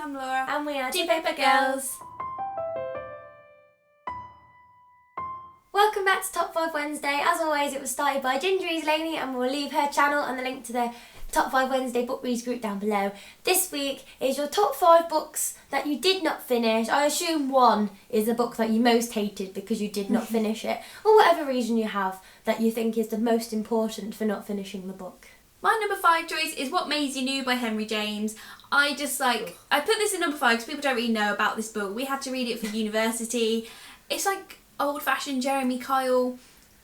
I'm Laura. And we are TwoPaperGirls. Welcome back to Top 5 Wednesday. As always, it was started by Gingery's Lainey, and we'll leave her channel and the link to the Top 5 Wednesday book reads group down below. This week is your top 5 books that you did not finish. I assume one is the book that you most hated because you did not finish it, or whatever reason you have that you think is the most important for not finishing the book. My number 5 choice is What Maisie Knew by Henry James. I put this in number 5 because people don't really know about this book. We had to read it for university. It's like old-fashioned Jeremy Kyle,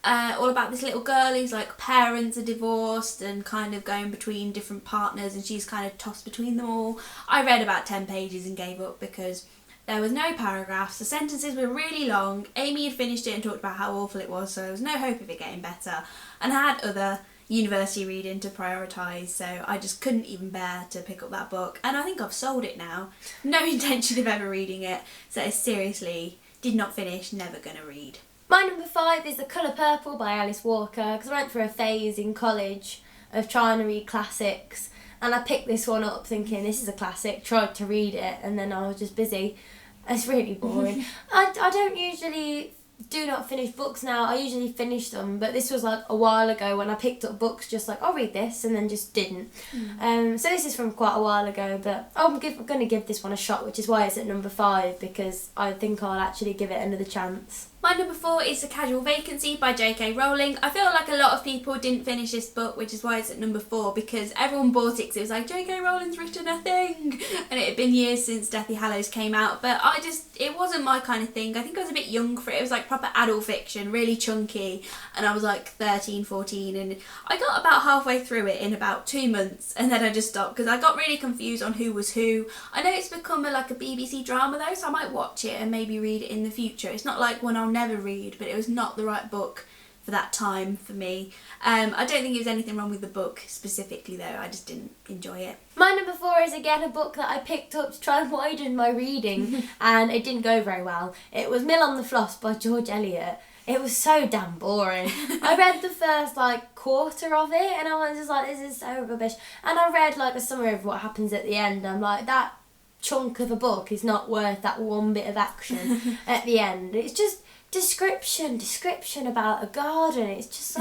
all about this little girl whose like parents are divorced and kind of going between different partners, and she's kind of tossed between them all. I read about 10 pages and gave up because there was no paragraphs, the sentences were really long. Amy had finished it and talked about how awful it was, so there was no hope of it getting better, and I had other university reading to prioritise, so I just couldn't even bear to pick up that book, and I think I've sold it now. No intention of ever reading it, so it's seriously did not finish, never gonna read. My number 5 is The Colour Purple by Alice Walker, because I went through a phase in college of trying to read classics, and I picked this one up thinking this is a classic, tried to read it, and then I was just busy. It's really boring. I don't usually do not finish books now. I usually finish them, but this was like a while ago when I picked up books just like I'll read this and then just didn't. So this is from quite a while ago, but I'm going to give this one a shot, which is why it's at number 5, because I think I'll actually give it another chance. My number 4 is The Casual Vacancy by J.K. Rowling. I feel like a lot of people didn't finish this book, which is why it's at number 4, because everyone bought it because it was like, J.K. Rowling's written a thing! And it had been years since Deathly Hallows came out, but it wasn't my kind of thing. I think I was a bit young for it. It was like proper adult fiction, really chunky, and I was like 13, 14, and I got about halfway through it in about 2 months, and then I just stopped because I got really confused on who was who. I know it's become like a BBC drama though, so I might watch it and maybe read it in the future. It's not like one I'll never read, but it was not the right book for that time for me. I don't think there was anything wrong with the book specifically though, I just didn't enjoy it. My number 4 is again a book that I picked up to try and widen my reading and it didn't go very well. It was Mill on the Floss by George Eliot. It was so damn boring. I read the first quarter of it and I was just like, this is so rubbish. And I read a summary of what happens at the end. I'm like, that chunk of a book is not worth that one bit of action at the end. It's just description about a garden. It's just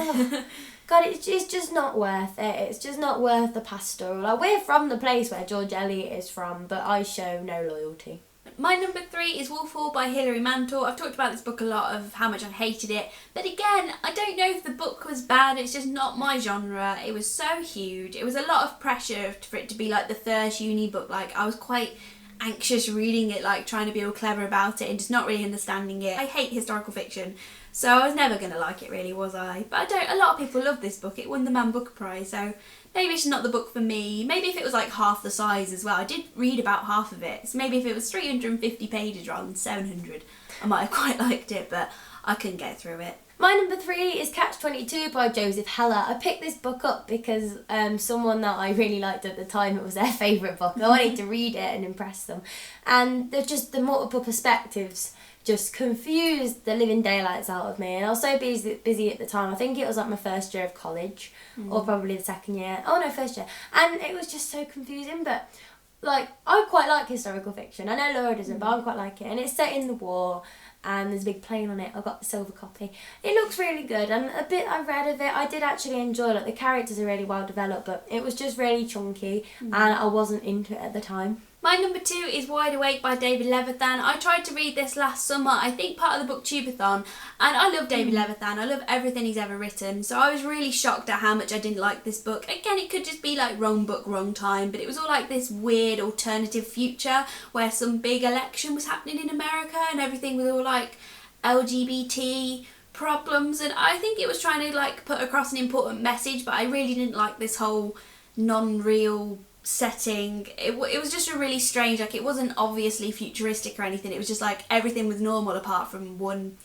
God, it's just not worth it. It's just not worth the pastoral. We're from the place where George Eliot is from, but I show no loyalty. My number 3 is Willful by Hilary Mantel. I've talked about this book a lot of how much I hated it, but again, I don't know if the book was bad, it's just not my genre. It was so huge. It was a lot of pressure for it to be like the first uni book. I was quite anxious reading it, trying to be all clever about it and just not really understanding it. I hate historical fiction, so I was never going to like it really, was I? But a lot of people love this book. It won the Man Booker Prize, so maybe it's not the book for me. Maybe if it was half the size as well. I did read about half of it, so maybe if it was 350 pages rather than 700, I might have quite liked it, but I couldn't get through it. My number 3 is Catchtwenty by Joseph Heller. I picked this book up because someone that I really liked at the time, it was their favourite book. I wanted to read it and impress them. And the multiple perspectives just confused the living daylights out of me. And I was so busy at the time. I think it was my first year of college or probably the second year. Oh no, first year. And it was just so confusing, but I quite like historical fiction. I know Laura doesn't, but I quite like it. And it's set in the war, and there's a big plane on it. I've got the silver copy. It looks really good, and a bit I read of it, I did actually enjoy it. The characters are really well developed, but it was just really chunky, and I wasn't into it at the time. My number 2 is Wide Awake by David Levithan. I tried to read this last summer, I think part of the booktubeathon, and I love David Levithan. I love everything he's ever written, so I was really shocked at how much I didn't like this book. Again, it could just be wrong book, wrong time, but it was all this weird alternative future where some big election was happening in America and everything was all LGBT problems, and I think it was trying to put across an important message, but I really didn't like this whole non-real setting. It was just a really strange, it wasn't obviously futuristic or anything. It was just everything was normal apart from one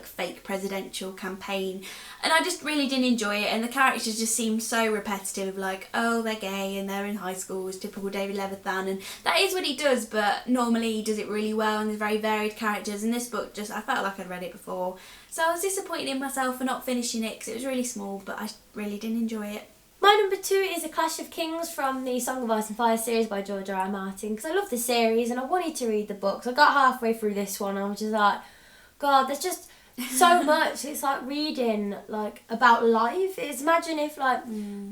fake presidential campaign, and I just really didn't enjoy it, and the characters just seemed so repetitive of oh, they're gay and they're in high school. It's typical David Levithan, and that is what he does, but normally he does it really well, and there's very varied characters. In this book, I felt like I'd read it before, so I was disappointed in myself for not finishing it because it was really small, but I really didn't enjoy it. My number 2 is A Clash of Kings from the Song of Ice and Fire series by George R. R. Martin, because I love the series and I wanted to read the books. I got halfway through this one and I was just like, God, there's just so much. It's like reading like about life. It's imagine if like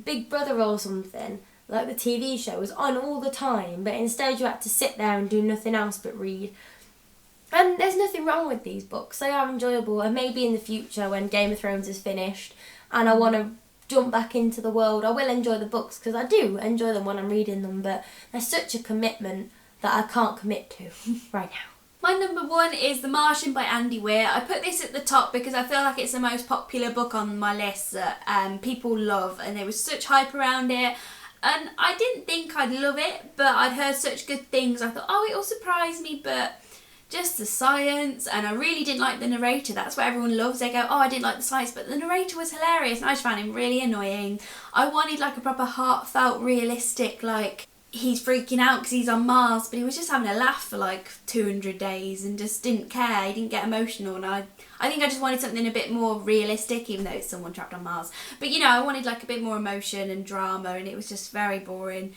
Big Brother or something, like the TV show, was on all the time, but instead you had to sit there and do nothing else but read. And there's nothing wrong with these books. They are enjoyable, and maybe in the future when Game of Thrones is finished and I want to jump back into the world, I will enjoy the books, because I do enjoy them when I'm reading them, but there's such a commitment that I can't commit to right now. My number 1 is The Martian by Andy Weir. I put this at the top because I feel like it's the most popular book on my list that people love, and there was such hype around it. And I didn't think I'd love it, but I'd heard such good things. I thought, oh, it'll surprise me, but just the science, and I really didn't like the narrator. That's what everyone loves. They go, oh, I didn't like the science, but the narrator was hilarious, and I just found him really annoying. I wanted like a proper heartfelt, realistic, like, he's freaking out because he's on Mars, but he was just having a laugh for like 200 days and just didn't care. He didn't get emotional, and I think I just wanted something a bit more realistic, even though it's someone trapped on Mars. But you know, I wanted like a bit more emotion and drama, and it was just very boring.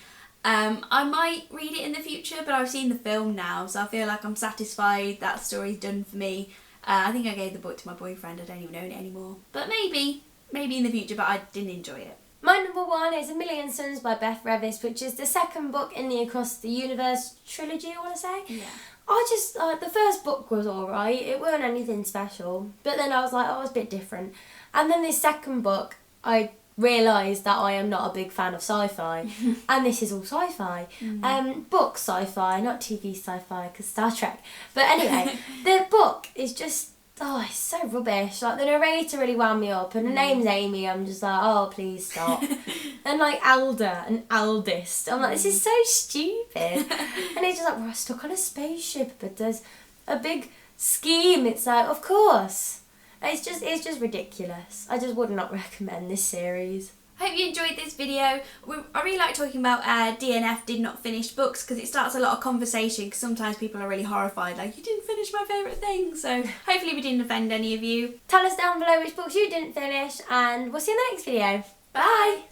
I might read it in the future, but I've seen the film now, so I feel like I'm satisfied. That story's done for me. I think I gave the book to my boyfriend. I don't even own it anymore. But maybe in the future, but I didn't enjoy it. My number 1 is A Million Suns by Beth Revis, which is the second book in the Across the Universe trilogy, I want to say. Yeah. I just, the first book was alright, it weren't anything special, but then I was like, oh, it's a bit different. And then this second book, I realised that I am not a big fan of sci-fi, and this is all sci-fi. Book sci-fi, not TV sci-fi, because Star Trek. But anyway, the book is just, oh, it's so rubbish. Like, the narrator really wound me up, and her name's Amy. I'm just like, oh, please stop. And like Elder and Eldest, I'm like, this is so stupid. And it's just like, we're stuck on a spaceship, but there's a big scheme. It's like, of course. It's just ridiculous. I just would not recommend this series. I hope you enjoyed this video. I really like talking about DNF'd not finished books, because it starts a lot of conversation, because sometimes people are really horrified, like, you didn't finish my favourite thing. So hopefully we didn't offend any of you. Tell us down below which books you didn't finish, and we'll see you in the next video. Bye!